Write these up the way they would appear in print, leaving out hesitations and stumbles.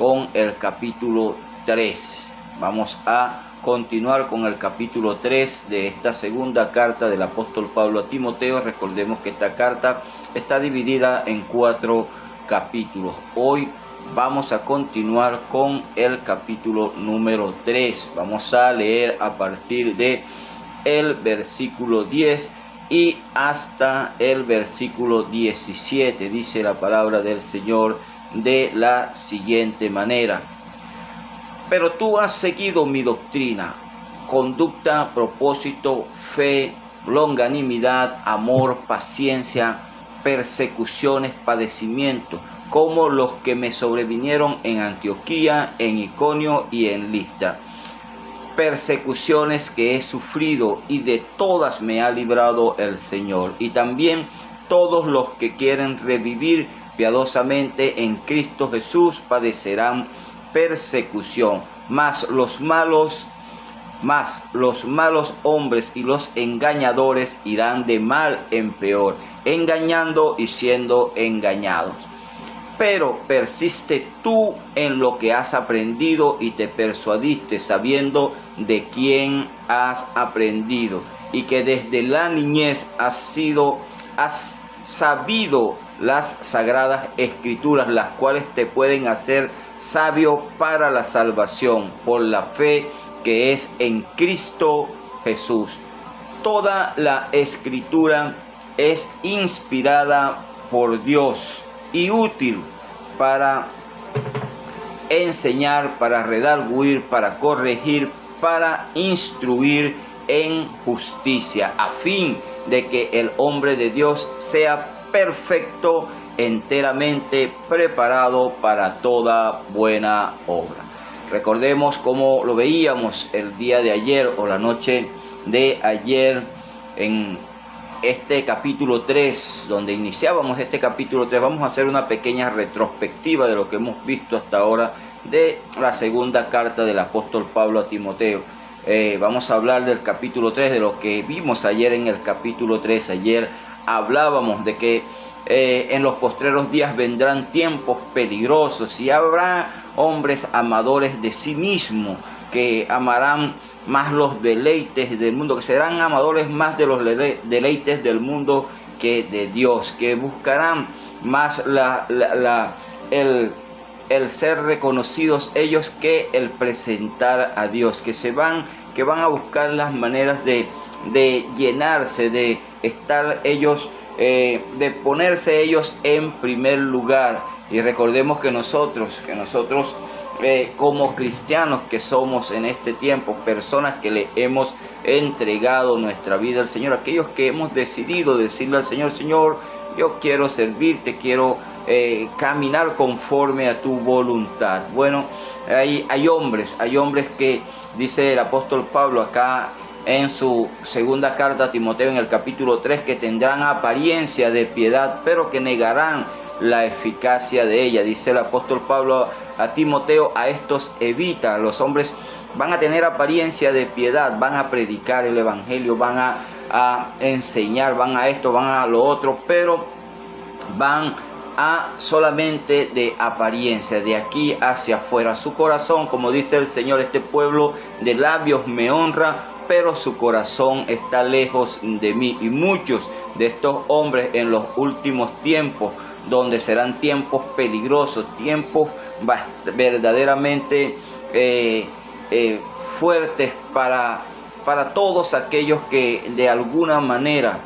con el capítulo 3. Vamos a continuar con el capítulo 3 de esta segunda carta del apóstol Pablo a Timoteo. Recordemos que esta carta está dividida en 4 capítulos. Hoy vamos a continuar con el capítulo número 3. Vamos a leer a partir de el versículo 10 y hasta el versículo 17. Dice la palabra del Señor de la siguiente manera: pero tú has seguido mi doctrina, conducta, propósito, fe, longanimidad, amor, paciencia, persecuciones, padecimiento, como los que me sobrevinieron en Antioquía, en Iconio y en Listra. Persecuciones que he sufrido, y de todas me ha librado el Señor. Y también todos los que quieren revivir piadosamente en Cristo Jesús padecerán persecución. Mas los malos hombres y los engañadores irán de mal en peor, engañando y siendo engañados. Pero persiste tú en lo que has aprendido y te persuadiste, sabiendo de quién has aprendido, y que desde la niñez has sabido las sagradas escrituras, las cuales te pueden hacer sabio para la salvación por la fe que es en Cristo Jesús. Toda la escritura es inspirada por Dios y útil para enseñar, para redarguir, para corregir, para instruir en justicia, a fin de que el hombre de Dios sea perfecto, enteramente preparado para toda buena obra. Recordemos cómo lo veíamos el día de ayer o la noche de ayer en este capítulo 3, donde iniciábamos este capítulo 3. Vamos a hacer una pequeña retrospectiva de lo que hemos visto hasta ahora de la segunda carta del apóstol Pablo a Timoteo. Vamos a hablar del capítulo 3, de lo que vimos ayer en el capítulo 3. Ayer hablábamos de que en los postreros días vendrán tiempos peligrosos y habrá hombres amadores de sí mismos, que amarán más los deleites del mundo, que serán amadores más de los deleites del mundo que de Dios, que buscarán más el ser reconocidos ellos que el presentar a Dios, que van a buscar las maneras de llenarse, de estar ellos, de ponerse ellos en primer lugar. Y recordemos que nosotros como cristianos que somos en este tiempo, personas que le hemos entregado nuestra vida al Señor, aquellos que hemos decidido decirle al Señor: Señor, yo quiero servirte, quiero caminar conforme a tu voluntad. Bueno, hay hombres que, dice el apóstol Pablo acá en su segunda carta a Timoteo en el capítulo 3, que tendrán apariencia de piedad, pero que negarán la eficacia de ella. Dice el apóstol Pablo a Timoteo: a estos evita. Los hombres van a tener apariencia de piedad, van a predicar el evangelio, van a enseñar, van a esto, van a lo otro, pero van a solamente de apariencia, de aquí hacia afuera. Su corazón, como dice el Señor, este pueblo de labios me honra, pero su corazón está lejos de mí. Y muchos de estos hombres en los últimos tiempos, donde serán tiempos peligrosos, tiempos verdaderamente fuertes para todos aquellos que de alguna manera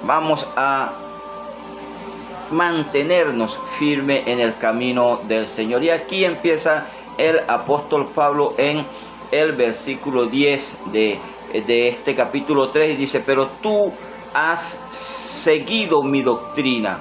vamos a mantenernos firmes en el camino del Señor. Y aquí empieza el apóstol Pablo en el versículo 10 de este capítulo 3, y dice: pero tú has seguido mi doctrina,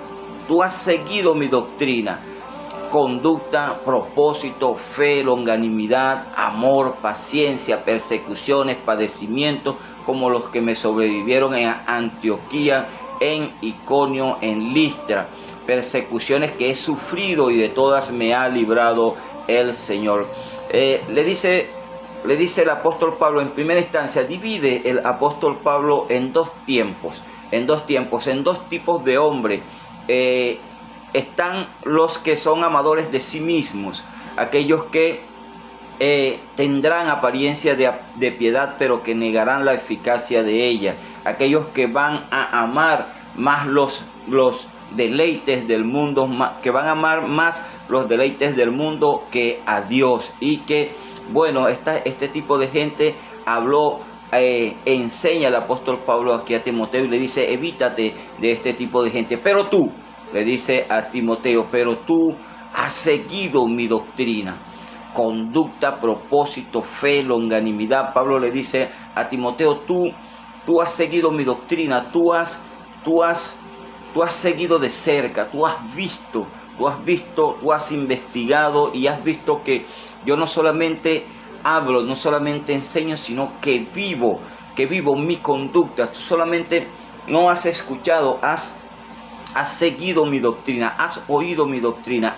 conducta, propósito, fe, longanimidad, amor, paciencia, persecuciones, padecimientos, como los que me sobrevivieron en Antioquía, en Iconio, en Listra. Persecuciones que he sufrido, y de todas me ha librado el Señor. Le dice el apóstol Pablo, en primera instancia, divide el apóstol Pablo en dos tipos de hombre. están los que son amadores de sí mismos, aquellos que tendrán apariencia de piedad, pero que negarán la eficacia de ella, aquellos que van a amar más los deleites del mundo, que van a amar más los deleites del mundo que a Dios. Y que, bueno, este tipo de gente enseña el apóstol Pablo aquí a Timoteo y le dice: evítate de este tipo de gente. Pero tú, le dice a Timoteo, pero tú has seguido mi doctrina, conducta, propósito, fe, longanimidad. Pablo le dice a Timoteo: tú has seguido mi doctrina, tú has seguido de cerca, tú has investigado y has visto que yo no solamente hablo, no solamente enseño, sino que vivo mi conducta. Tú solamente no has escuchado, has seguido mi doctrina, has oído mi doctrina,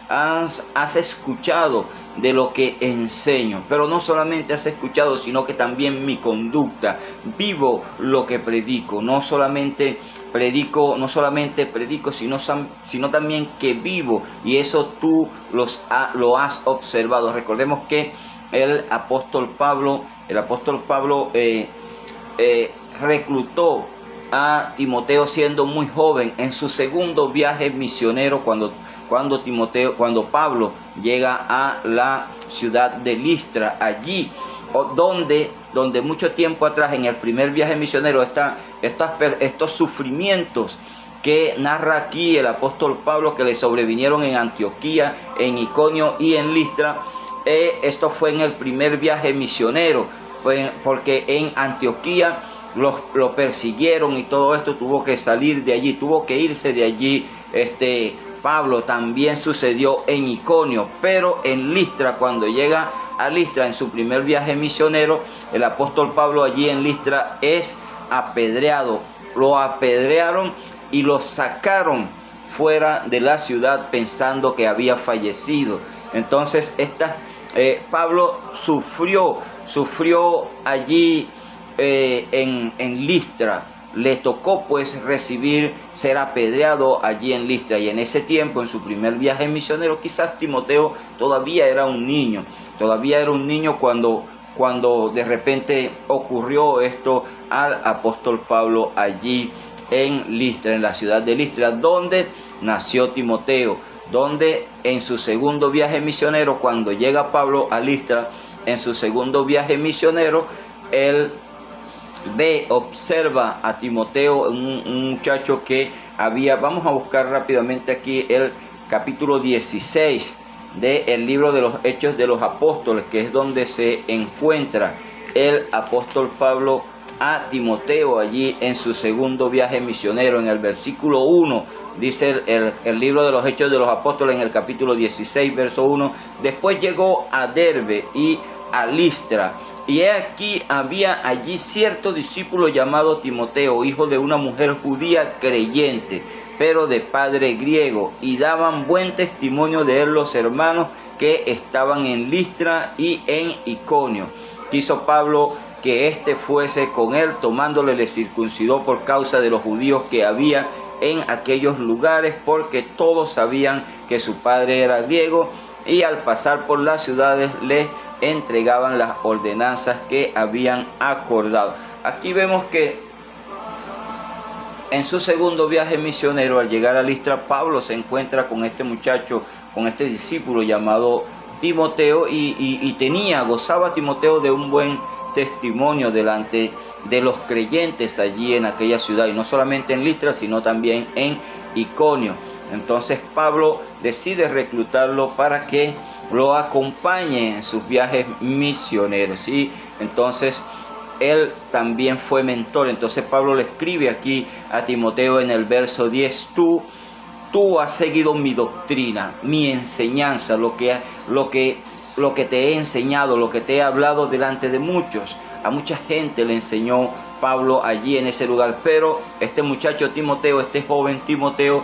has escuchado de lo que enseño. Pero no solamente has escuchado, sino que también mi conducta. Vivo lo que predico. No solamente predico, sino también que vivo. Y eso tú lo has observado. Recordemos que el apóstol Pablo reclutó a Timoteo siendo muy joven en su segundo viaje misionero, cuando Pablo llega a la ciudad de Listra, allí donde mucho tiempo atrás, en el primer viaje misionero, estos sufrimientos que narra aquí el apóstol Pablo, que le sobrevinieron en Antioquía, en Iconio y en Listra. Esto fue en el primer viaje misionero, porque en Antioquía lo persiguieron y todo esto, tuvo que salir de allí, tuvo que irse de allí Pablo. También sucedió en Iconio, pero en Listra, cuando llega a Listra en su primer viaje misionero, el apóstol Pablo allí en Listra es apedreado. Lo apedrearon y lo sacaron fuera de la ciudad pensando que había fallecido. Entonces Pablo sufrió allí en Listra. Le tocó pues ser apedreado allí en Listra. Y en ese tiempo, en su primer viaje misionero, quizás Timoteo todavía era un niño cuando de repente ocurrió esto al apóstol Pablo allí en Listra, en la ciudad de Listra, donde nació Timoteo, donde en su segundo viaje misionero, cuando llega Pablo a Listra, en su segundo viaje misionero, él observa a Timoteo, un muchacho que vamos a buscar rápidamente aquí el capítulo 16 del libro de los Hechos de los Apóstoles, que es donde se encuentra el apóstol Pablo a Timoteo allí en su segundo viaje misionero. En el versículo 1 dice el libro de los Hechos de los Apóstoles, en el capítulo 16, verso 1: después llegó a Derbe y a Listra, y he aquí había allí cierto discípulo llamado Timoteo, hijo de una mujer judía creyente, pero de padre griego, y daban buen testimonio de él los hermanos que estaban en Listra y en Iconio. Quiso Pablo que éste fuese con él, tomándole le circuncidó por causa de los judíos que había en aquellos lugares, porque todos sabían que su padre era griego, y al pasar por las ciudades les entregaban las ordenanzas que habían acordado. Aquí vemos que en su segundo viaje misionero, al llegar a Listra, Pablo se encuentra con este muchacho, con este discípulo llamado Timoteo, y gozaba Timoteo de un buen testimonio delante de los creyentes allí en aquella ciudad, y no solamente en Listra, sino también en Iconio. Entonces Pablo decide reclutarlo para que lo acompañe en sus viajes misioneros, y entonces él también fue mentor. Entonces Pablo le escribe aquí a Timoteo en el verso 10: tú has seguido mi doctrina, mi enseñanza, lo que te he enseñado, lo que te he hablado delante de muchos. A mucha gente le enseñó Pablo allí en ese lugar, pero este muchacho Timoteo, este joven Timoteo,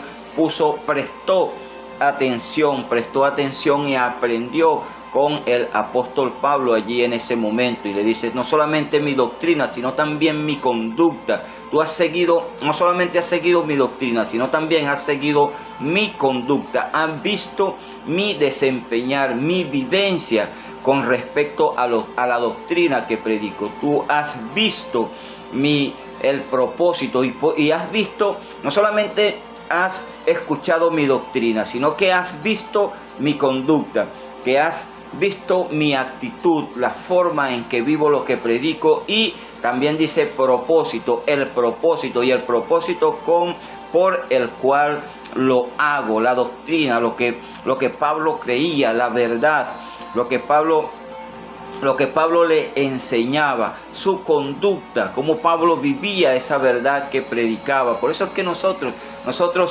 prestó atención, prestó atención y aprendió con el apóstol Pablo allí en ese momento, y le dice: no solamente mi doctrina, sino también mi conducta. Tú has seguido, no solamente has seguido mi doctrina, sino también has seguido mi conducta. Has visto mi desempeñar, mi vivencia con respecto a la doctrina que predico. Tú has visto el propósito, y has visto, no solamente has escuchado mi doctrina, sino que has visto mi conducta, que has visto mi actitud, la forma en que vivo lo que predico, y también dice propósito, y el propósito por el cual lo hago, la doctrina, lo que Pablo creía, la verdad, lo que Pablo le enseñaba, su conducta, cómo Pablo vivía esa verdad que predicaba. Por eso es que nosotros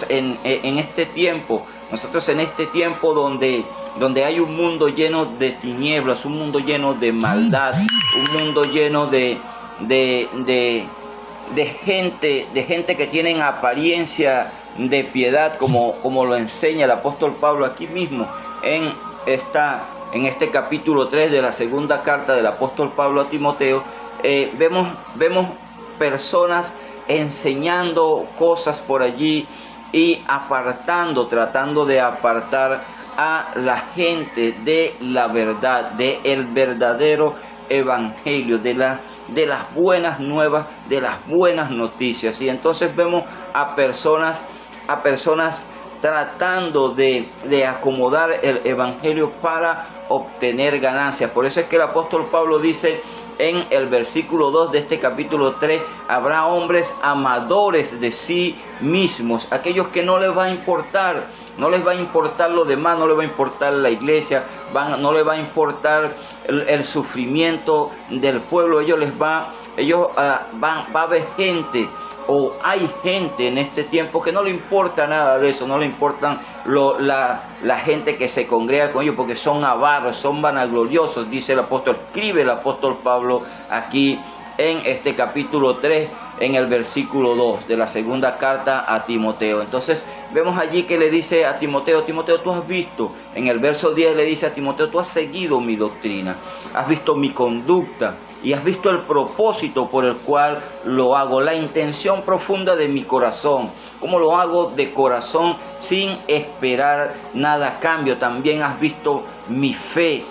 en este tiempo donde hay un mundo lleno de tinieblas, un mundo lleno de maldad, un mundo lleno de gente que tienen apariencia de piedad, como lo enseña el apóstol Pablo aquí mismo en este capítulo 3 de la segunda carta del apóstol Pablo a Timoteo. Vemos personas enseñando cosas por allí y tratando de apartar a la gente de la verdad, del verdadero evangelio, de las buenas nuevas, de las buenas noticias. Y entonces vemos a personas tratando de acomodar el evangelio para obtener ganancias. Por eso es que el apóstol Pablo dice en el versículo 2 de este capítulo 3: habrá hombres amadores de sí mismos, aquellos que no les va a importar lo demás, no les va a importar la iglesia, no les va a importar el sufrimiento del pueblo. Va a haber gente, o hay gente en este tiempo que no le importa nada de eso, no le importan la gente que se congrega con ellos, porque son avaros, son vanagloriosos, escribe el apóstol Pablo aquí en este capítulo 3, en el versículo 2 de la segunda carta a Timoteo. Entonces vemos allí que le dice a Timoteo: Timoteo, tú has visto, en el verso 10 le dice a Timoteo: tú has seguido mi doctrina, has visto mi conducta y has visto el propósito por el cual lo hago, la intención profunda de mi corazón, cómo lo hago de corazón sin esperar nada a cambio. También has visto mi fe,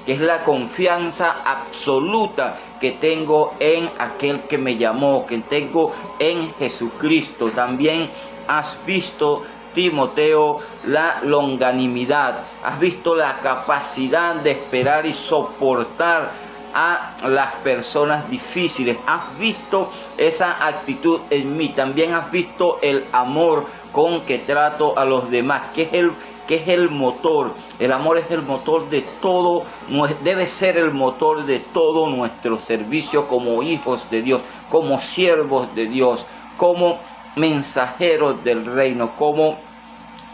que es la confianza absoluta que tengo en aquel que me llamó, que tengo en Jesucristo. También has visto, Timoteo, la longanimidad, has visto la capacidad de esperar y soportar a las personas difíciles, has visto esa actitud en mí. También has visto el amor con que trato a los demás, que es el motor. El amor es el motor de todo, debe ser el motor de todo nuestro servicio como hijos de Dios, como siervos de Dios, como mensajeros del reino, como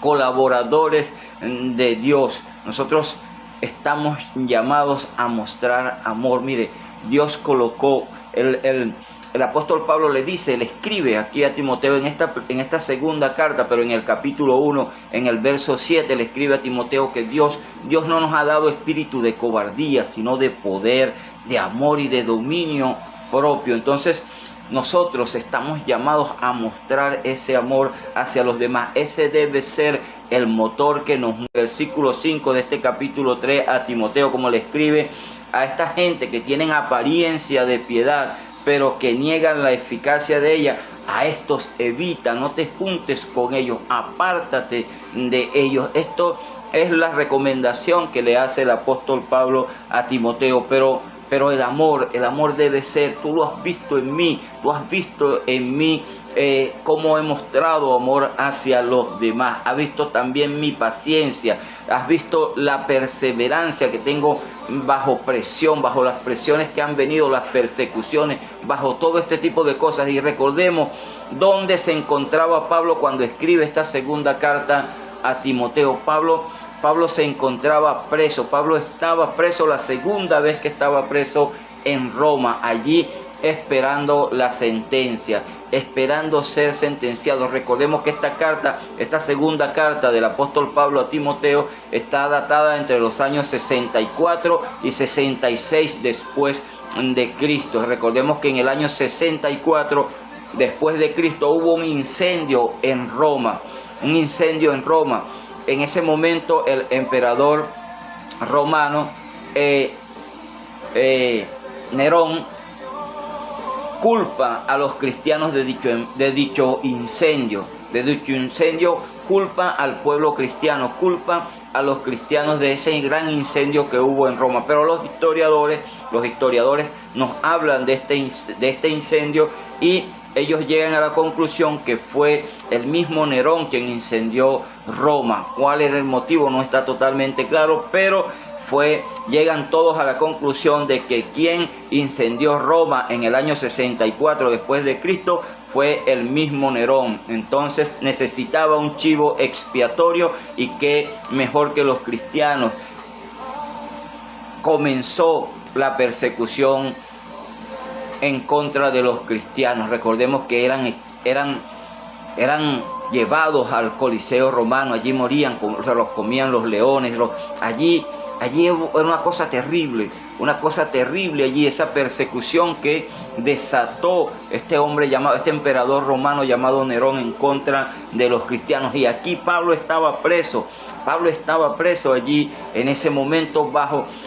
colaboradores de Dios. Nosotros estamos llamados a mostrar amor. Mire, Dios colocó, el apóstol Pablo le escribe aquí a Timoteo en esta segunda carta, pero en el capítulo 1, en el verso 7, le escribe a Timoteo que Dios no nos ha dado espíritu de cobardía, sino de poder, de amor y de dominio propio. Entonces nosotros estamos llamados a mostrar ese amor hacia los demás. Ese debe ser el motor que nos mueve. Versículo 5 de este capítulo 3 a Timoteo, como le escribe a esta gente que tienen apariencia de piedad, pero que niegan la eficacia de ella. A estos evita, no te juntes con ellos, apártate de ellos. Esto es la recomendación que le hace el apóstol Pablo a Timoteo. Pero el amor debe ser, tú lo has visto en mí, cómo he mostrado amor hacia los demás. Has visto también mi paciencia, has visto la perseverancia que tengo bajo presión, bajo las presiones que han venido, las persecuciones, bajo todo este tipo de cosas. Y recordemos dónde se encontraba Pablo cuando escribe esta segunda carta a Timoteo. Pablo se encontraba preso. Pablo estaba preso la segunda vez que estaba preso en Roma. Allí esperando la sentencia, esperando ser sentenciados. Recordemos que esta segunda carta del apóstol Pablo a Timoteo está datada entre los años 64 y 66 después de Cristo. Recordemos que en el año 64 después de Cristo hubo un incendio en Roma, En ese momento el emperador romano Nerón culpa a los cristianos de dicho incendio, culpa al pueblo cristiano, culpa a los cristianos de ese gran incendio que hubo en Roma. Pero los historiadores nos hablan de este incendio y ellos llegan a la conclusión que fue el mismo Nerón quien incendió Roma. ¿Cuál era el motivo? No está totalmente claro, pero llegan todos a la conclusión de que quien incendió Roma en el año 64 después de Cristo fue el mismo Nerón. Entonces necesitaba un chivo expiatorio, y qué mejor que los cristianos. Comenzó la persecución en contra de los cristianos. Recordemos que eran llevados al Coliseo romano, allí morían, los comían los leones, allí era una cosa terrible allí, esa persecución que desató este emperador romano llamado Nerón en contra de los cristianos. Y aquí Pablo estaba preso allí en ese momento,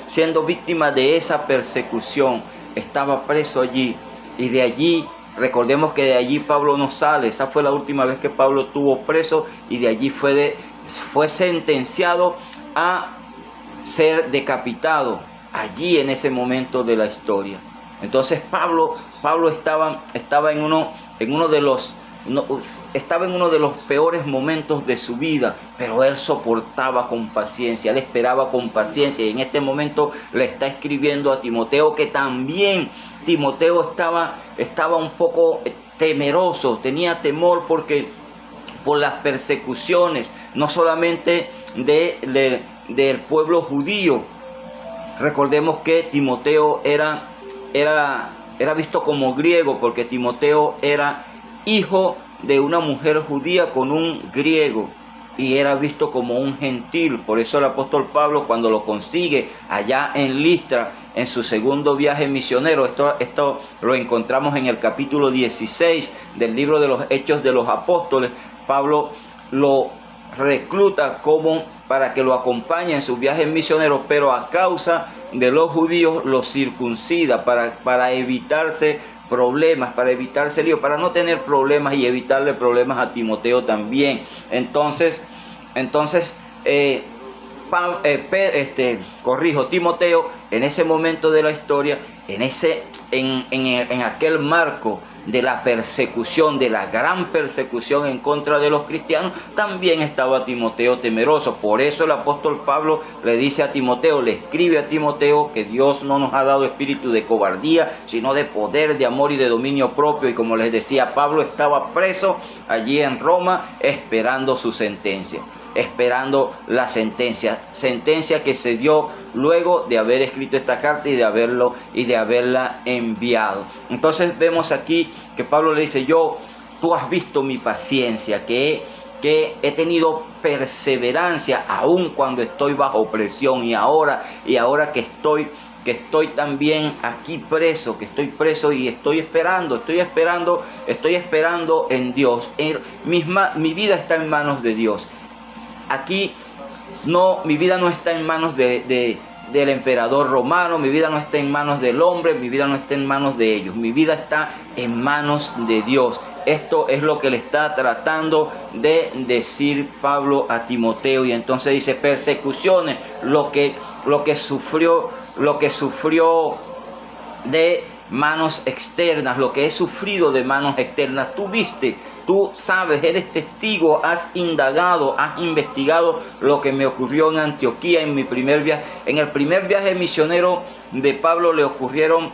siendo víctima de esa persecución. Estaba preso allí, y de allí, recordemos que de allí Pablo no sale. Esa fue la última vez que Pablo estuvo preso, y de allí fue sentenciado a ser decapitado allí en ese momento de la historia. Entonces Pablo estaba en uno de los peores momentos de su vida, pero él soportaba con paciencia, él esperaba con paciencia, y en este momento le está escribiendo a Timoteo, que también Timoteo estaba un poco temeroso, tenía temor por las persecuciones, no solamente del pueblo judío. Recordemos que Timoteo era visto como griego, porque Timoteo era hijo de una mujer judía con un griego, y era visto como un gentil. Por eso el apóstol Pablo, cuando lo consigue allá en Listra, en su segundo viaje misionero, esto lo encontramos en el capítulo 16 del libro de los Hechos de los Apóstoles, Pablo lo recluta para que lo acompañe en sus viajes misioneros, pero a causa de los judíos lo circuncida para evitarse problemas, para evitarse lío, para no tener problemas y evitarle problemas a Timoteo también. Entonces Timoteo, en ese momento de la historia, en aquel marco de la persecución, de la gran persecución en contra de los cristianos, también estaba Timoteo temeroso. Por eso el apóstol Pablo le escribe a Timoteo que Dios no nos ha dado espíritu de cobardía, sino de poder, de amor y de dominio propio. Y como les decía, Pablo estaba preso allí en Roma, esperando su sentencia, esperando la sentencia que se dio luego de haber escrito esta carta y de haberla enviado. Entonces vemos aquí que Pablo le dice: tú has visto mi paciencia, que he tenido perseverancia aun cuando estoy bajo presión, y ahora que estoy también aquí preso, y estoy esperando en Dios. Mi vida está en manos de Dios. Aquí mi vida no está en manos del emperador romano, mi vida no está en manos del hombre, mi vida no está en manos de ellos, mi vida está en manos de Dios. Esto es lo que le está tratando de decir Pablo a Timoteo. Y entonces dice: persecuciones, lo que sufrió de manos externas, lo que he sufrido de manos externas. Tú sabes, eres testigo, has indagado, has investigado lo que me ocurrió en Antioquía en mi primer viaje. En el primer viaje misionero de Pablo le ocurrieron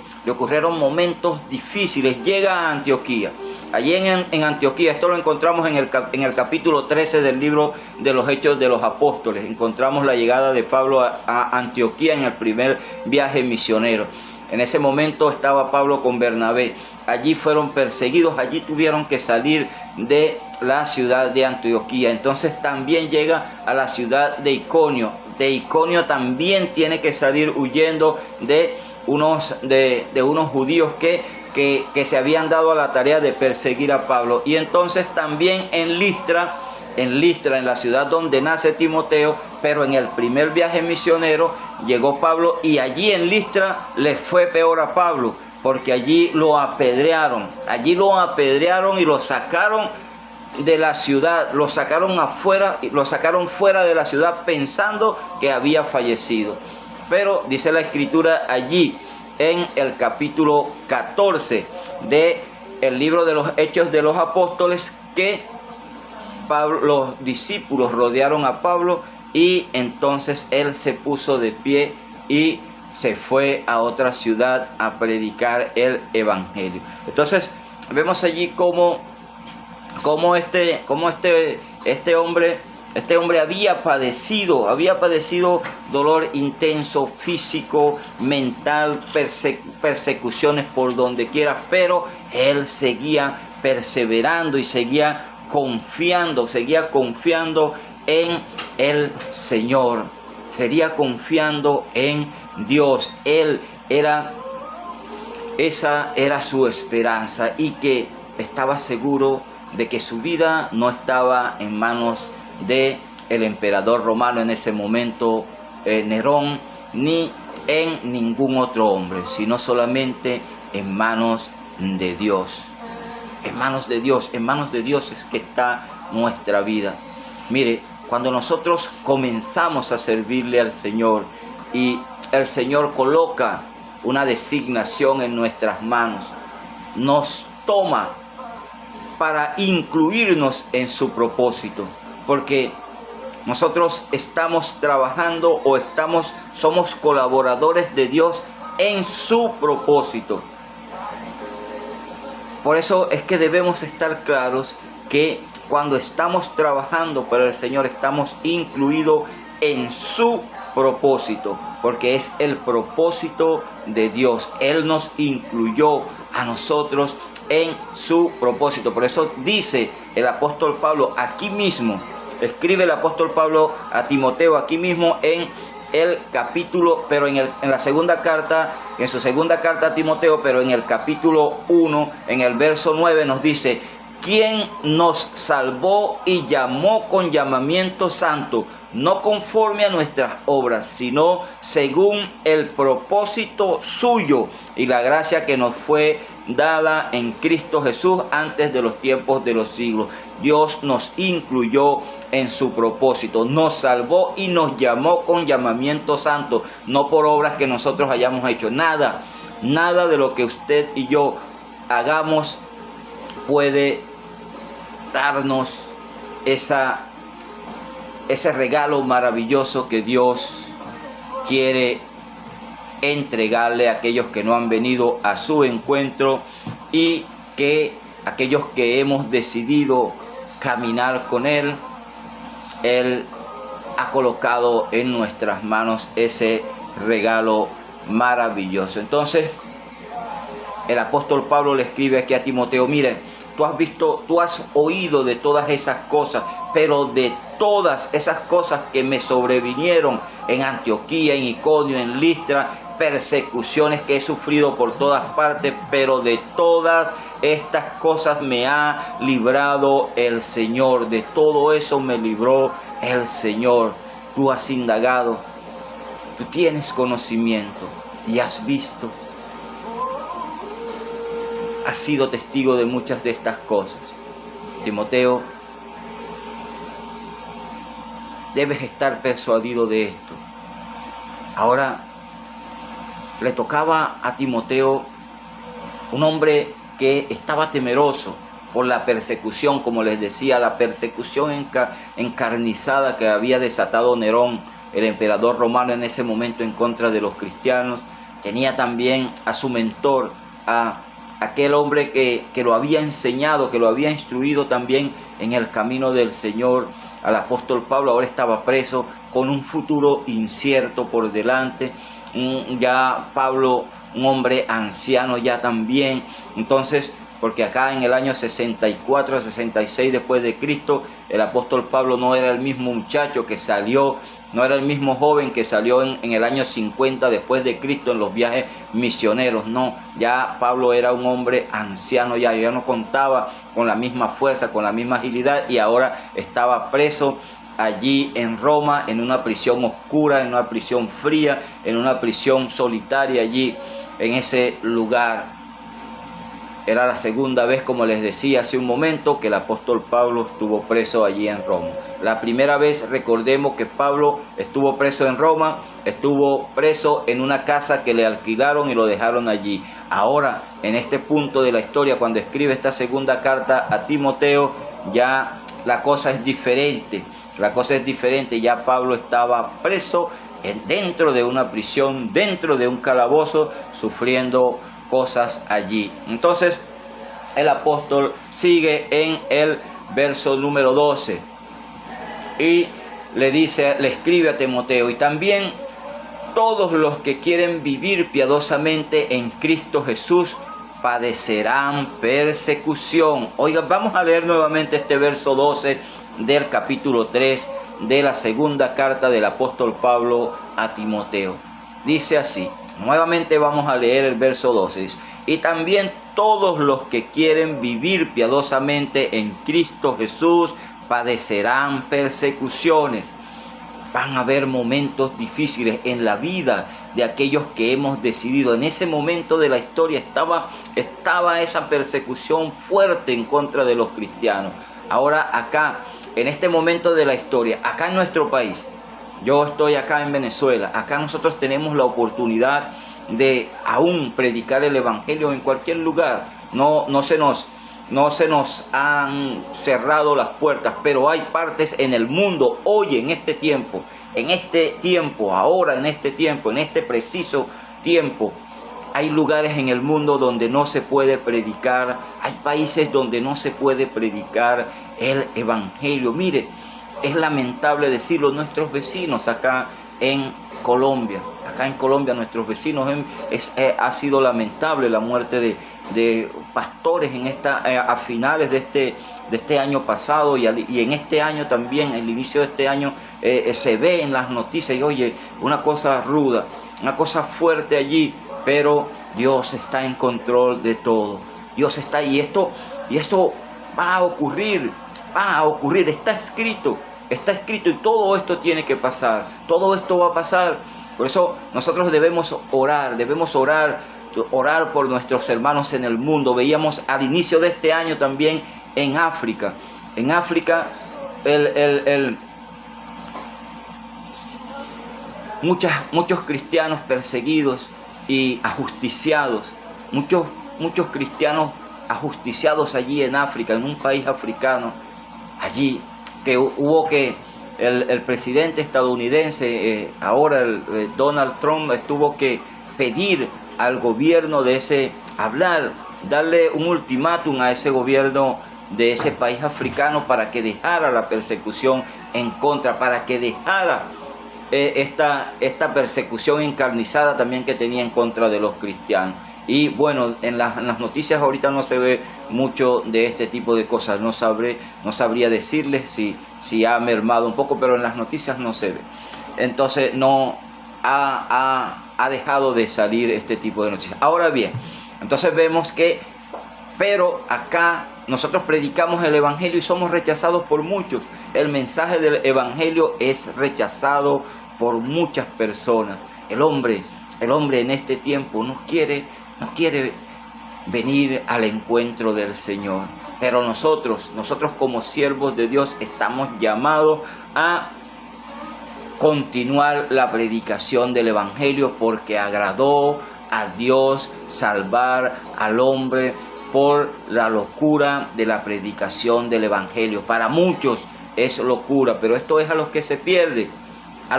momentos difíciles. Llega a Antioquía. Allí en Antioquía, esto lo encontramos en el capítulo 13 del libro de los Hechos de los Apóstoles. Encontramos la llegada de Pablo a Antioquía en el primer viaje misionero. En ese momento estaba Pablo con Bernabé. Allí fueron perseguidos, allí tuvieron que salir de la ciudad de Antioquía. Entonces también llega a la ciudad de Iconio. De Iconio también tiene que salir huyendo de unos judíos que se habían dado a la tarea de perseguir a Pablo. Y entonces también en Listra, en la ciudad donde nace Timoteo, pero en el primer viaje misionero llegó Pablo, y allí en Listra le fue peor a Pablo, porque allí lo apedrearon y lo sacaron de la ciudad, lo sacaron afuera, lo sacaron fuera de la ciudad pensando que había fallecido. Pero dice la escritura allí en el capítulo 14 del libro de los Hechos de los Apóstoles que los discípulos rodearon a Pablo, y entonces él se puso de pie y se fue a otra ciudad a predicar el evangelio. Entonces vemos allí cómo este hombre había padecido dolor intenso, físico, mental, persecuciones por donde quiera, pero él seguía perseverando y seguía confiando en el Señor, seguía confiando en Dios. Esa era su esperanza, y que estaba seguro de que su vida no estaba en manos del emperador romano en ese momento, Nerón, ni en ningún otro hombre, sino solamente en manos de Dios. En manos de Dios es que está nuestra vida. Mire, cuando nosotros comenzamos a servirle al Señor y el Señor coloca una designación en nuestras manos, nos toma para incluirnos en su propósito, porque nosotros estamos trabajando somos colaboradores de Dios en su propósito. Por eso es que debemos estar claros que cuando estamos trabajando para el Señor estamos incluidos en su propósito, porque es el propósito de Dios. Él nos incluyó a nosotros en su propósito. Por eso dice el apóstol Pablo aquí mismo, escribe el apóstol Pablo a Timoteo aquí mismo en el capítulo, pero en la segunda carta, en su segunda carta a Timoteo, pero en el capítulo 1, en el verso 9 nos dice: quien nos salvó y llamó con llamamiento santo, no conforme a nuestras obras, sino según el propósito suyo y la gracia que nos fue dada en Cristo Jesús antes de los tiempos de los siglos. Dios nos incluyó en su propósito, nos salvó y nos llamó con llamamiento santo, no por obras que nosotros hayamos hecho. Nada de lo que usted y yo hagamos puede darnos ese regalo maravilloso que Dios quiere entregarle a aquellos que no han venido a su encuentro, y que aquellos que hemos decidido caminar con Él, Él ha colocado en nuestras manos ese regalo maravilloso. Entonces el apóstol Pablo le escribe aquí a Timoteo: mire, tú has oído de todas esas cosas, pero de todas esas cosas que me sobrevinieron en Antioquía, en Iconio, en Listra, persecuciones que he sufrido por todas partes, pero de todas estas cosas me ha librado el Señor. De todo eso me libró el Señor. Tú has indagado, tú tienes conocimiento y has visto. Has sido testigo de muchas de estas cosas. Timoteo, debes estar persuadido de esto. Ahora le tocaba a Timoteo, un hombre que estaba temeroso por la persecución, como les decía, la persecución encarnizada que había desatado Nerón, el emperador romano, en ese momento en contra de los cristianos. Tenía también a su mentor, a aquel hombre que lo había enseñado, que lo había instruido también en el camino del Señor, al apóstol Pablo, ahora estaba preso con un futuro incierto por delante. Ya Pablo, un hombre anciano ya también. Entonces, porque acá en el año 64 a 66 después de Cristo, el apóstol Pablo no era el mismo muchacho que salió, no era el mismo joven que salió en el año 50 después de Cristo en los viajes misioneros. No, ya Pablo era un hombre anciano, ya no contaba con la misma fuerza, con la misma agilidad, y ahora estaba preso allí en Roma, en una prisión oscura, en una prisión fría, en una prisión solitaria allí en ese lugar. Era la segunda vez, como les decía hace un momento, que el apóstol Pablo estuvo preso allí en Roma. La primera vez, recordemos que Pablo estuvo preso en Roma, estuvo preso en una casa que le alquilaron y lo dejaron allí. Ahora, en este punto de la historia, cuando escribe esta segunda carta a Timoteo, ya la cosa es diferente. La cosa es diferente, ya Pablo estaba preso dentro de una prisión, dentro de un calabozo, sufriendo cosas allí. Entonces el apóstol sigue en el verso número 12 y le escribe a Timoteo: y también todos los que quieren vivir piadosamente en Cristo Jesús padecerán persecución. Oiga, vamos a leer nuevamente este verso 12 del capítulo 3 de la segunda carta del apóstol Pablo a Timoteo. Dice así, nuevamente vamos a leer el verso 12. Dice: y también todos los que quieren vivir piadosamente en Cristo Jesús padecerán persecuciones. Van a haber momentos difíciles en la vida de aquellos que hemos decidido. En ese momento de la historia estaba esa persecución fuerte en contra de los cristianos. Ahora acá, en este momento de la historia, acá en nuestro país, yo estoy acá en Venezuela, acá nosotros tenemos la oportunidad de aún predicar el evangelio en cualquier lugar. No se nos han cerrado las puertas, pero hay partes en el mundo hoy, en este tiempo, ahora, en este preciso tiempo, hay lugares en el mundo donde no se puede predicar, hay países donde no se puede predicar el evangelio. Mire, es lamentable decirlo, nuestros vecinos acá en Colombia, nuestros vecinos, ha sido lamentable la muerte de pastores a finales de este año pasado y en este año también, el inicio de este año, se ve en las noticias y oye, una cosa ruda, una cosa fuerte allí, pero Dios está en control de todo. Dios está, y esto va a ocurrir, está escrito y todo esto tiene que pasar, todo esto va a pasar. Por eso nosotros debemos orar por nuestros hermanos en el mundo. Veíamos al inicio de este año también en África, muchos cristianos perseguidos y ajusticiados, muchos cristianos ajusticiados allí en África, en un país africano, allí que hubo que el presidente estadounidense, ahora Donald Trump, tuvo que pedir al gobierno darle un ultimátum a ese gobierno de ese país africano para que dejara la persecución en contra, para que dejara esta persecución encarnizada también que tenía en contra de los cristianos. Y bueno, en las noticias ahorita no se ve mucho de este tipo de cosas. No sabría decirles si ha mermado un poco, pero en las noticias no se ve. Entonces no ha dejado de salir este tipo de noticias. Ahora bien, entonces vemos pero acá nosotros predicamos el evangelio y somos rechazados por muchos. El mensaje del evangelio es rechazado por muchas personas. El hombre en este tiempo no quiere venir al encuentro del Señor. Pero nosotros como siervos de Dios estamos llamados a continuar la predicación del evangelio, porque agradó a Dios salvar al hombre por la locura de la predicación del evangelio. Para muchos es locura, pero esto es a los que se pierden. Para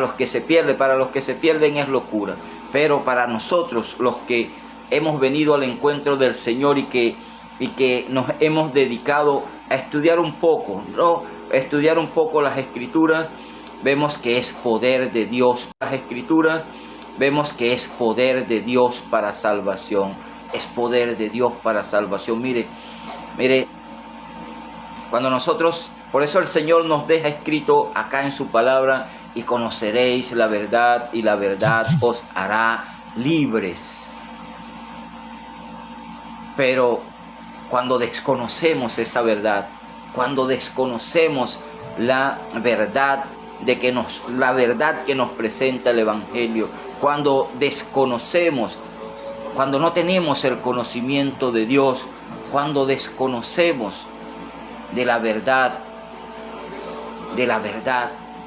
los que se pierden es locura. Pero para nosotros, los que hemos venido al encuentro del Señor y que nos hemos dedicado a estudiar un poco, ¿no? Estudiar un poco las Escrituras, vemos que es poder de Dios. Las Escrituras, vemos que es poder de Dios para salvación. Es poder de Dios para salvación. Mire, cuando nosotros, por eso el Señor nos deja escrito acá en su palabra: y conoceréis la verdad, y la verdad os hará libres. Pero cuando desconocemos esa verdad, cuando desconocemos la verdad la verdad que nos presenta el Evangelio, cuando desconocemos, cuando no tenemos el conocimiento de Dios, cuando desconocemos de la verdad,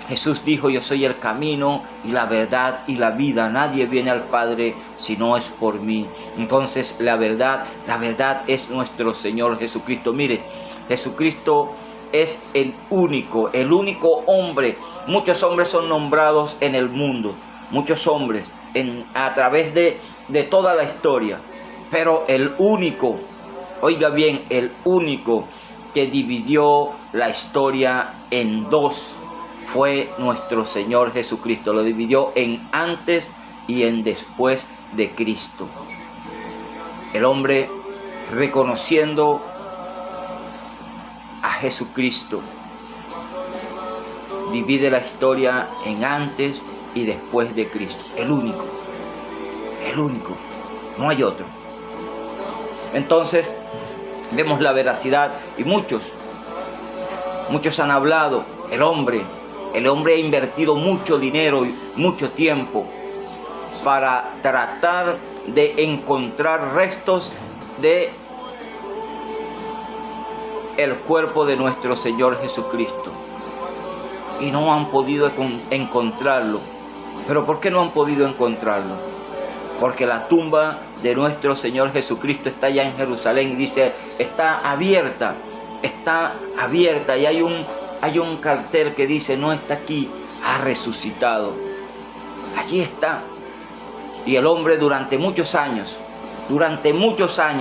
Jesús dijo: yo soy el camino y la verdad y la vida, nadie viene al Padre si no es por mí. Entonces la verdad es nuestro Señor Jesucristo. Mire, Jesucristo es el único hombre. Muchos hombres son nombrados en el mundo, muchos hombres a través de toda la historia, pero el único, oiga bien, el único que dividió la historia en dos fue nuestro Señor Jesucristo. Lo dividió en antes y en después de Cristo. El hombre, reconociendo a Jesucristo, divide la historia en antes y después de Cristo. El único, no hay otro. Entonces vemos la veracidad, y muchos han hablado. El hombre ha invertido mucho dinero y mucho tiempo para tratar de encontrar restos de el cuerpo de nuestro Señor Jesucristo, y no han podido encontrarlo. ¿Pero por qué no han podido encontrarlo? Porque la tumba de nuestro Señor Jesucristo está allá en Jerusalén, y dice: está abierta, y hay un cartel que dice: no está aquí, ha resucitado. Allí está. Y el hombre durante muchos años,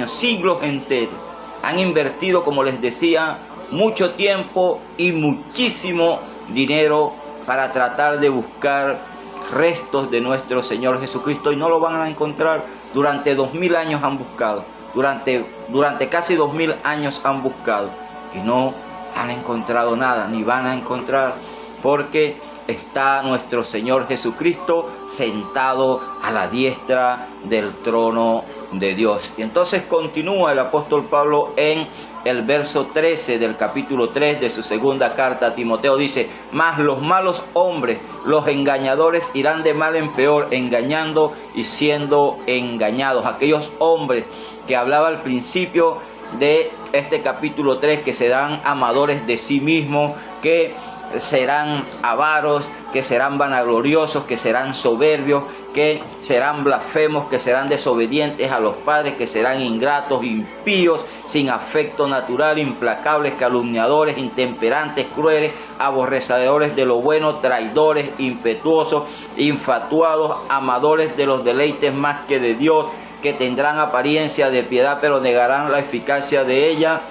siglos enteros, han invertido, como les decía, mucho tiempo y muchísimo dinero para tratar de buscar restos de nuestro Señor Jesucristo, y no lo van a encontrar. Durante 2000 años han buscado, durante casi 2000 años han buscado, y no han encontrado nada, ni van a encontrar, porque está nuestro Señor Jesucristo sentado a la diestra del trono de Dios. Y entonces continúa el apóstol Pablo en el verso 13 del capítulo 3 de su segunda carta a Timoteo. Dice: mas los malos hombres, los engañadores, irán de mal en peor, engañando y siendo engañados. Aquellos hombres que hablaba al principio de este capítulo 3, que serán amadores de sí mismos, que serán avaros, que serán vanagloriosos, que serán soberbios, que serán blasfemos, que serán desobedientes a los padres, que serán ingratos, impíos, sin afecto natural, implacables, calumniadores, intemperantes, crueles, aborrecedores de lo bueno, traidores, impetuosos, infatuados, amadores de los deleites más que de Dios, que tendrán apariencia de piedad, pero negarán la eficacia de ella.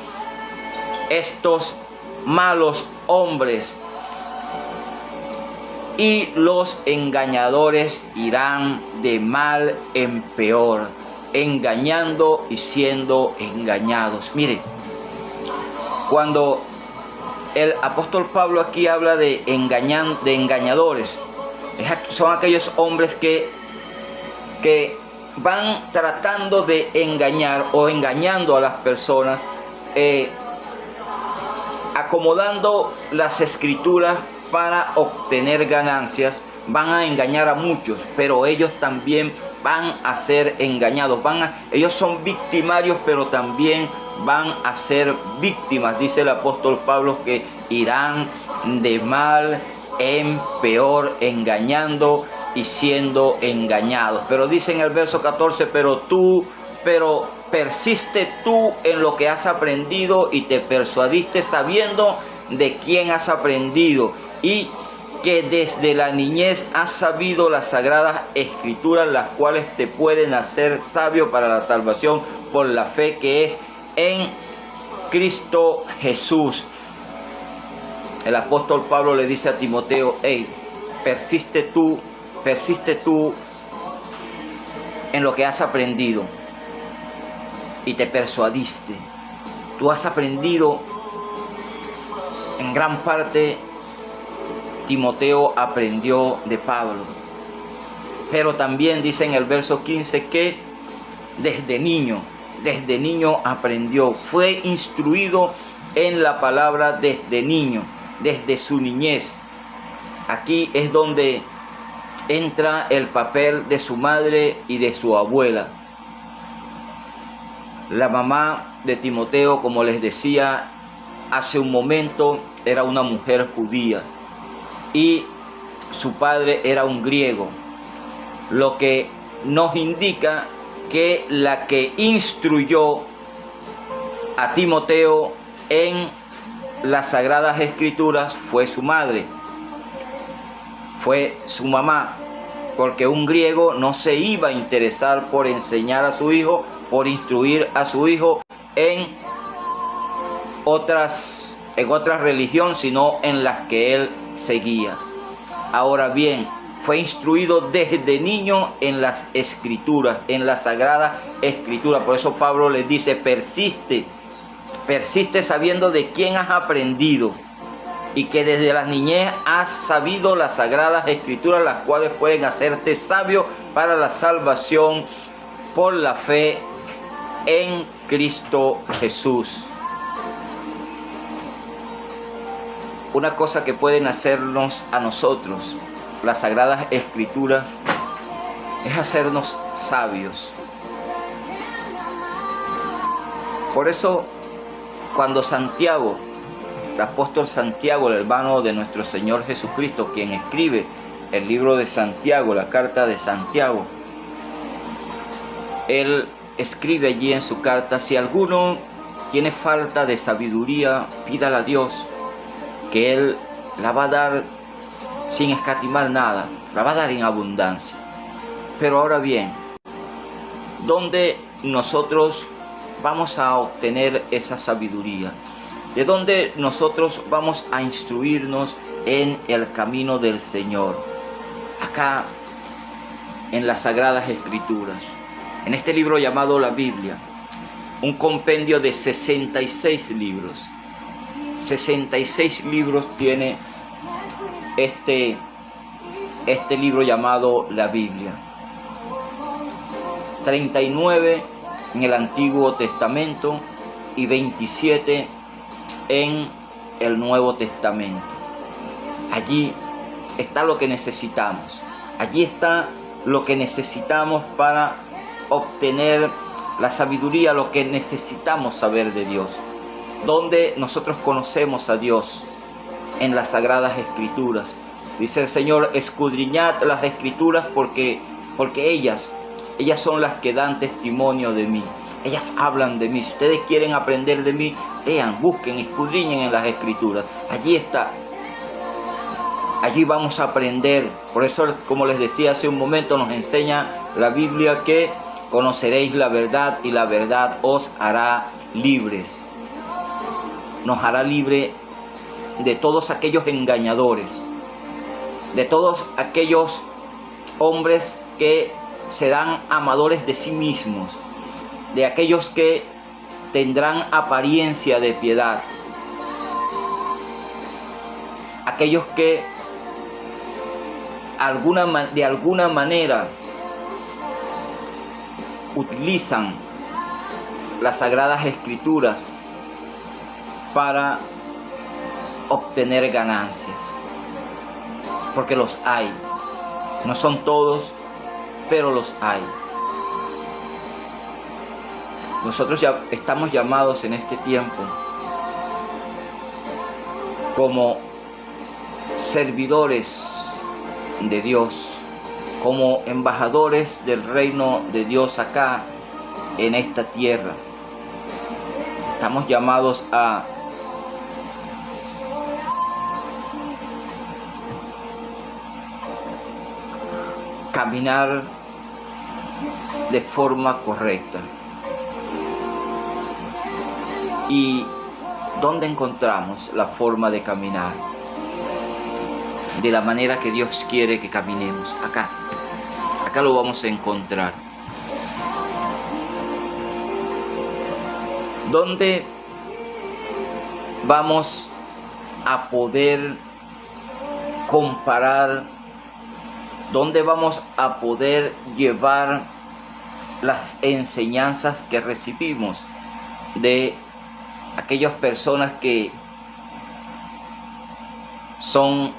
Estos malos hombres y los engañadores irán de mal en peor, engañando y siendo engañados. Mire, cuando el apóstol Pablo aquí habla de engañadores, son aquellos hombres que van tratando de engañar o engañando a las personas, acomodando las escrituras para obtener ganancias. Van a engañar a muchos, pero ellos también van a ser engañados. Ellos son victimarios, pero también van a ser víctimas. Dice el apóstol Pablo que irán de mal en peor, engañando y siendo engañados. Pero dice en el verso 14: pero persiste tú en lo que has aprendido y te persuadiste, sabiendo de quién has aprendido, y que desde la niñez has sabido las sagradas escrituras, las cuales te pueden hacer sabio para la salvación por la fe que es en Cristo Jesús. El apóstol Pablo le dice a Timoteo: hey, persiste tú en lo que has aprendido y te persuadiste. Tú has aprendido en gran parte. Timoteo aprendió de Pablo, pero también dice en el verso 15 que desde niño aprendió, fue instruido en la palabra desde niño, desde su niñez. Aquí es donde entra el papel de su madre y de su abuela. La mamá de Timoteo, como les decía hace un momento, era una mujer judía y su padre era un griego, lo que nos indica que la que instruyó a Timoteo en las Sagradas Escrituras fue su madre, fue su mamá, porque un griego no se iba a interesar por enseñar a su hijo, por instruir a su hijo en otras religiones, sino en las que él seguía. Ahora bien, fue instruido desde niño en las Escrituras, en la Sagrada Escritura. Por eso Pablo les dice: persiste sabiendo de quién has aprendido y que desde la niñez has sabido las Sagradas Escrituras, las cuales pueden hacerte sabio para la salvación por la fe en Cristo Jesús. Una cosa que pueden hacernos a nosotros las Sagradas Escrituras es hacernos sabios. Por eso, cuando Santiago, el apóstol Santiago, el hermano de nuestro Señor Jesucristo, quien escribe el libro de Santiago, la carta de Santiago, él escribe allí en su carta: si alguno tiene falta de sabiduría, pídala a Dios, que Él la va a dar sin escatimar nada, la va a dar en abundancia. Pero ahora bien, ¿dónde nosotros vamos a obtener esa sabiduría? ¿De dónde nosotros vamos a instruirnos en el camino del Señor? Acá, en las Sagradas Escrituras, en este libro llamado la Biblia, un compendio de 66 libros. 66 libros tiene este libro llamado la Biblia. 39 en el Antiguo Testamento y 27 en el Nuevo Testamento. Allí está lo que necesitamos. Allí está lo que necesitamos para obtener la sabiduría, lo que necesitamos saber de Dios. Donde nosotros conocemos a Dios en las Sagradas Escrituras. Dice el Señor: escudriñad las Escrituras porque ellas son las que dan testimonio de mí. Ellas hablan de mí. Si ustedes quieren aprender de mí, lean, busquen, escudriñen en las Escrituras. Allí está. Allí vamos a aprender. Por eso, como les decía hace un momento, nos enseña la Biblia que conoceréis la verdad y la verdad os hará libres. Nos hará libre de todos aquellos engañadores, de todos aquellos hombres que se dan amadores de sí mismos, de aquellos que tendrán apariencia de piedad, aquellos que de alguna manera utilizan las Sagradas Escrituras para obtener ganancias, porque los hay. No son todos, pero los hay. Nosotros ya estamos llamados en este tiempo como servidores de Dios, como embajadores del reino de Dios acá en esta tierra. Estamos llamados a caminar de forma correcta. ¿Y dónde encontramos la forma de caminar de la manera que Dios quiere que caminemos? Acá lo vamos a encontrar. ¿Dónde vamos a poder comparar? ¿Dónde vamos a poder llevar las enseñanzas que recibimos de aquellas personas que son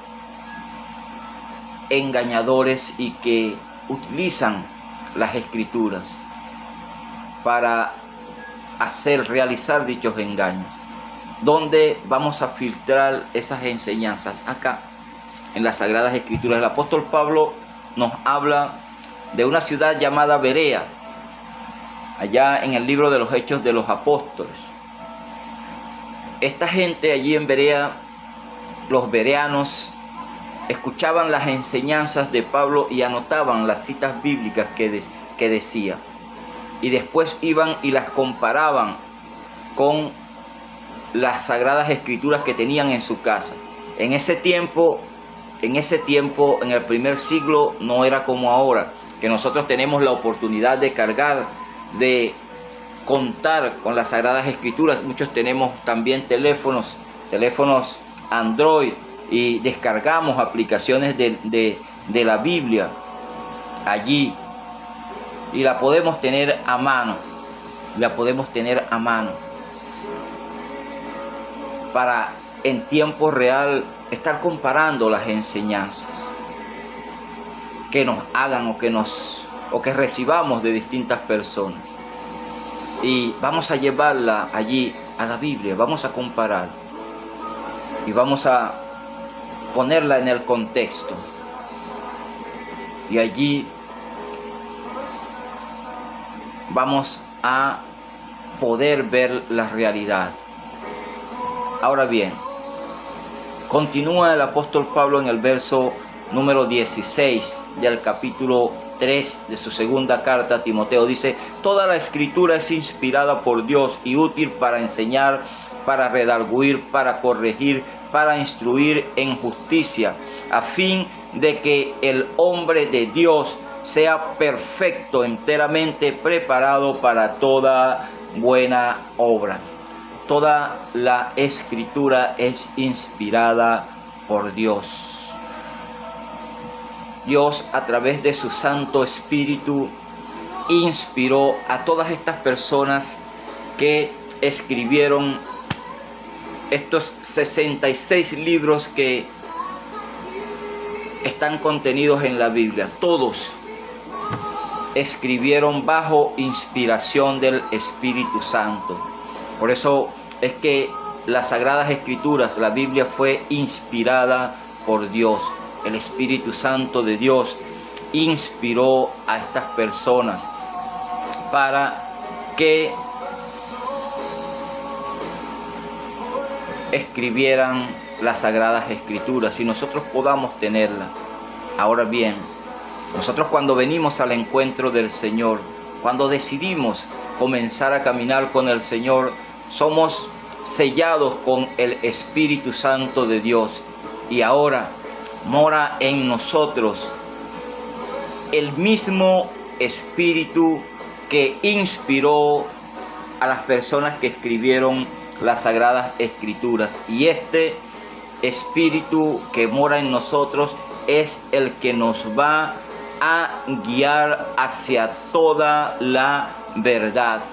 engañadores y que utilizan las escrituras para realizar dichos engaños? ¿Dónde vamos a filtrar esas enseñanzas? Acá, en las Sagradas Escrituras. El apóstol Pablo nos habla de una ciudad llamada Berea, allá en el libro de los Hechos de los Apóstoles. Esta gente allí en Berea, los bereanos, escuchaban las enseñanzas de Pablo y anotaban las citas bíblicas que decía. Y después iban y las comparaban con las Sagradas Escrituras que tenían en su casa. En ese tiempo, en el primer siglo, no era como ahora, que nosotros tenemos la oportunidad de cargar, de contar con las Sagradas Escrituras. Muchos tenemos también teléfonos Android, y descargamos aplicaciones de la Biblia allí, y la podemos tener a mano, para en tiempo real estar comparando las enseñanzas que nos hagan o que recibamos de distintas personas, y vamos a llevarla allí a la Biblia, vamos a comparar y vamos a ponerla en el contexto, y allí vamos a poder ver la realidad. Ahora bien, continúa el apóstol Pablo en el verso número 16 del capítulo 3 de su segunda carta a Timoteo. Dice: toda la escritura es inspirada por Dios y útil para enseñar, para redarguir, para corregir, para instruir en justicia, a fin de que el hombre de Dios sea perfecto, enteramente preparado para toda buena obra. Toda la escritura es inspirada por Dios. Dios, a través de su Santo Espíritu, inspiró a todas estas personas que escribieron estos 66 libros que están contenidos en la Biblia. Todos escribieron bajo inspiración del Espíritu Santo. Por eso es que las Sagradas Escrituras, la Biblia, fue inspirada por Dios. El Espíritu Santo de Dios inspiró a estas personas para que escribieran las Sagradas Escrituras y nosotros podamos tenerla. Ahora bien, nosotros cuando venimos al encuentro del Señor, cuando decidimos comenzar a caminar con el Señor, somos sellados con el Espíritu Santo de Dios, y ahora mora en nosotros el mismo Espíritu que inspiró a las personas que escribieron las Sagradas Escrituras. Y este Espíritu que mora en nosotros es el que nos va a guiar hacia toda la verdad.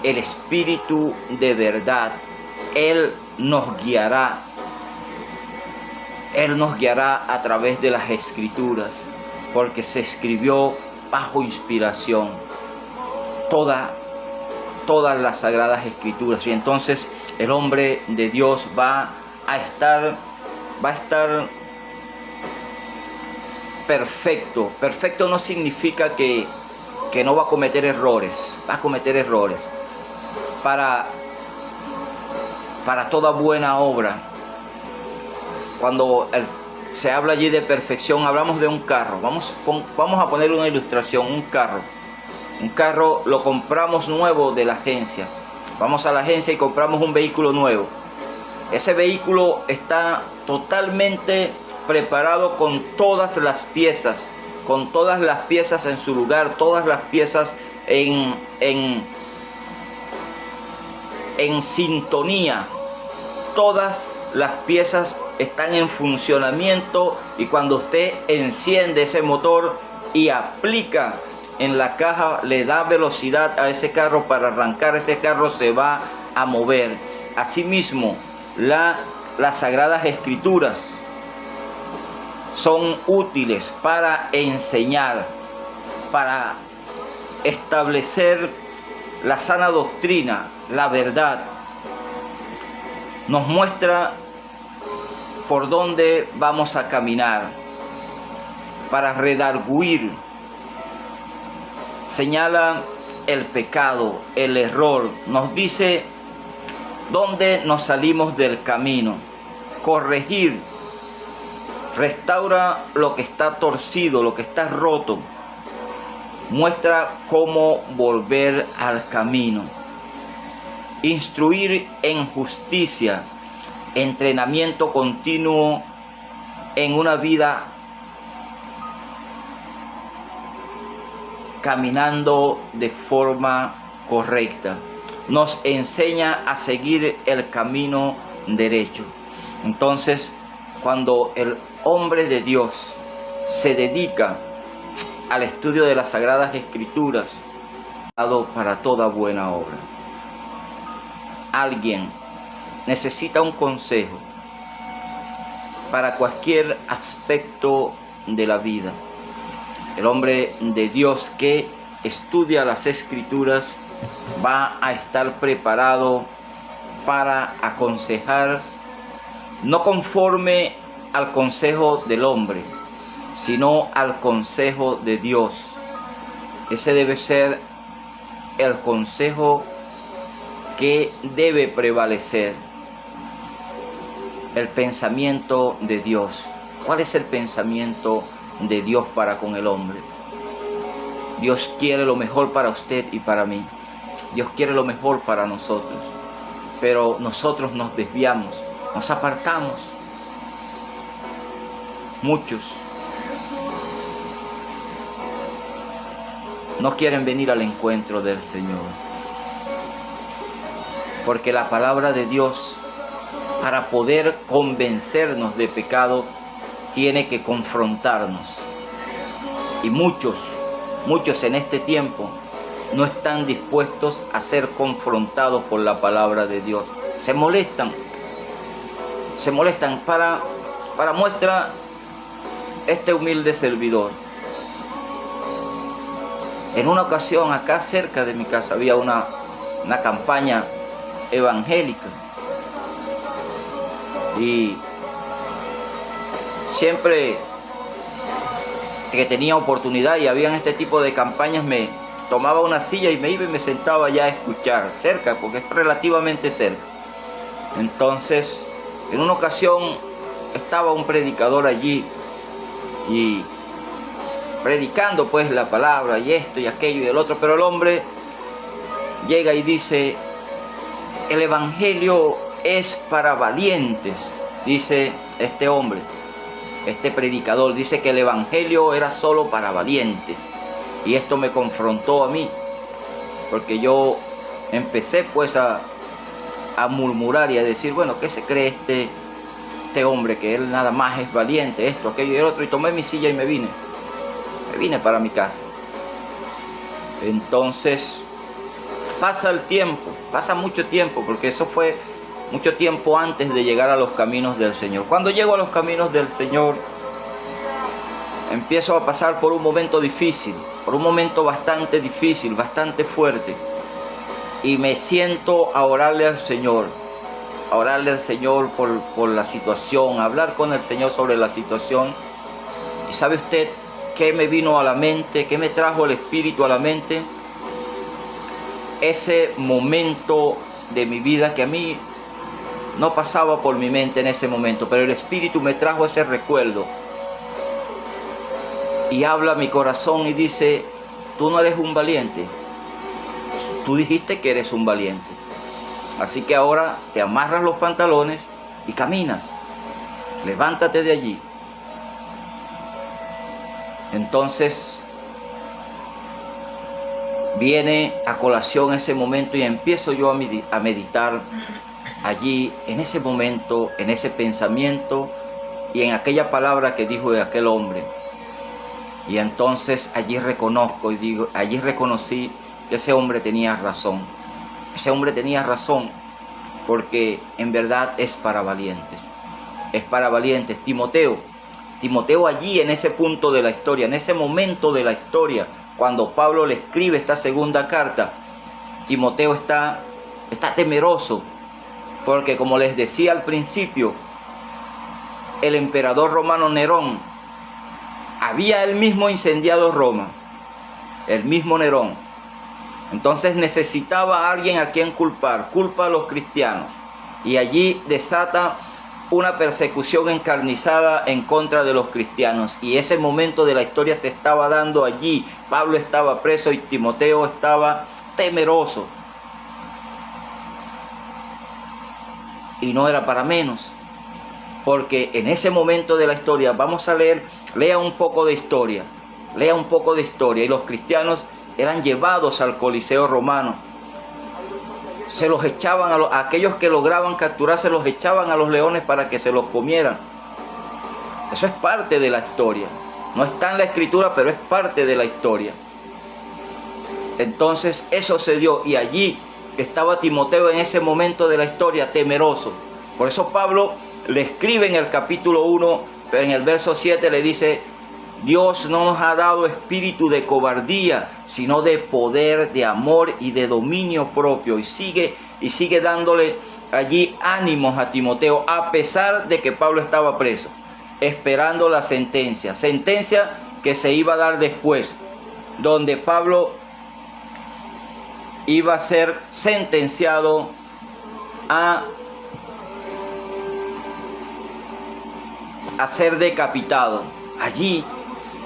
El Espíritu de verdad, Él nos guiará. Él nos guiará a través de las Escrituras, porque se escribió bajo inspiración todas las Sagradas Escrituras. Y entonces el hombre de Dios va a estar perfecto. Perfecto no significa que no va a cometer errores. Va a cometer errores. Para toda buena obra. Cuando se habla allí de perfección. Hablamos de un carro. Vamos a poner una ilustración. Un carro lo compramos nuevo de la agencia. Vamos a la agencia y compramos un vehículo nuevo. Ese vehículo está totalmente preparado con todas las piezas en su lugar, todas las piezas en sintonía. Todas las piezas están en funcionamiento, y cuando usted enciende ese motor y aplica en la caja, le da velocidad a ese carro para arrancar, ese carro se va a mover. Asimismo, las Sagradas Escrituras son útiles para enseñar, para establecer la sana doctrina, la verdad. Nos muestra por dónde vamos a caminar, para redarguir. Señala el pecado, el error, nos dice dónde nos salimos del camino, corregir, restaura lo que está torcido, lo que está roto, muestra cómo volver al camino, instruir en justicia, entrenamiento continuo en una vida caminando de forma correcta. Nos enseña a seguir el camino derecho. Entonces, cuando el hombre de Dios se dedica al estudio de las Sagradas Escrituras, dado para toda buena obra. Alguien necesita un consejo para cualquier aspecto de la vida. El hombre de Dios que estudia las Escrituras va a estar preparado para aconsejar, no conforme al consejo del hombre, sino al consejo de Dios. Ese debe ser el consejo que debe prevalecer. El pensamiento de Dios. ¿Cuál es el pensamiento de Dios para con el hombre? Dios quiere lo mejor para usted y para mí. Dios quiere lo mejor para nosotros. Pero nosotros nos desviamos, nos apartamos. Muchos no quieren venir al encuentro del Señor. Porque la palabra de Dios, para poder convencernos de pecado, tiene que confrontarnos. Y muchos en este tiempo no están dispuestos a ser confrontados por la palabra de Dios. Se molestan para muestra este humilde servidor. En una ocasión, acá cerca de mi casa había una campaña evangélica, y siempre que tenía oportunidad y habían este tipo de campañas, me tomaba una silla y me iba y me sentaba ya a escuchar, cerca, porque es relativamente cerca. Entonces, en una ocasión estaba un predicador allí y predicando pues la palabra y esto y aquello y el otro, pero el hombre llega y dice: el evangelio es para valientes. Dice este hombre, este predicador, dice que el evangelio era solo para valientes. Y esto me confrontó a mí, porque yo empecé pues a murmurar y a decir: bueno, ¿qué se cree este hombre? Que él nada más es valiente, esto, aquello y el otro. Y tomé mi silla y me vine para mi casa. Entonces pasa el tiempo, pasa mucho tiempo, porque eso fue mucho tiempo antes de llegar a los caminos del Señor. Cuando llego a los caminos del Señor, empiezo a pasar por un momento difícil, por un momento bastante difícil, bastante fuerte. Y me siento a orarle al Señor por la situación, a hablar con el Señor sobre la situación. ¿Y sabe usted qué me vino a la mente? ¿Qué me trajo el Espíritu a la mente? Ese momento de mi vida que a mí no pasaba por mi mente en ese momento, pero el Espíritu me trajo ese recuerdo. Y habla a mi corazón y dice, tú no eres un valiente. Tú dijiste que eres un valiente. Así que ahora te amarras los pantalones y caminas. Levántate de allí. Entonces viene a colación ese momento y empiezo yo a meditar allí, en ese momento, en ese pensamiento y en aquella palabra que dijo de aquel hombre. Y entonces allí reconozco y digo, allí reconocí que ese hombre tenía razón. Ese hombre tenía razón, porque en verdad es para valientes. Es para valientes. Timoteo allí en ese punto de la historia, en ese momento de la historia, cuando Pablo le escribe esta segunda carta, Timoteo está temeroso, porque como les decía al principio, el emperador romano Nerón había él mismo incendiado Roma, el mismo Nerón. Entonces necesitaba a alguien a quien culpar, culpa a los cristianos, y allí desata una persecución encarnizada en contra de los cristianos, y ese momento de la historia se estaba dando allí. Pablo estaba preso y Timoteo estaba temeroso, y no era para menos, porque en ese momento de la historia, vamos a lea un poco de historia, y los cristianos eran llevados al Coliseo romano, se los echaban a aquellos que lograban capturar, se los echaban a los leones para que se los comieran. Eso es parte de la historia, no está en la escritura, pero es parte de la historia. Entonces eso se dio, y allí estaba Timoteo en ese momento de la historia temeroso. Por eso Pablo le escribe en el capítulo 1, pero en el verso 7 le dice: Dios no nos ha dado espíritu de cobardía, sino de poder, de amor y de dominio propio. Y sigue dándole allí ánimos a Timoteo, a pesar de que Pablo estaba preso, esperando la sentencia que se iba a dar después, donde Pablo iba a ser sentenciado a ser decapitado allí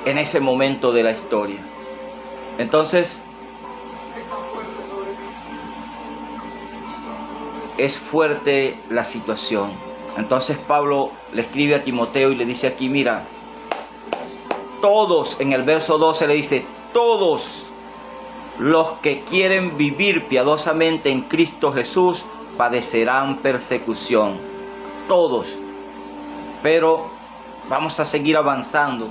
en ese momento de la historia. Entonces es fuerte la situación. Entonces Pablo le escribe a Timoteo y le dice aquí, mira, todos, en el verso 12 le dice, todos los que quieren vivir piadosamente en Cristo Jesús padecerán persecución. Todos. Pero vamos a seguir avanzando.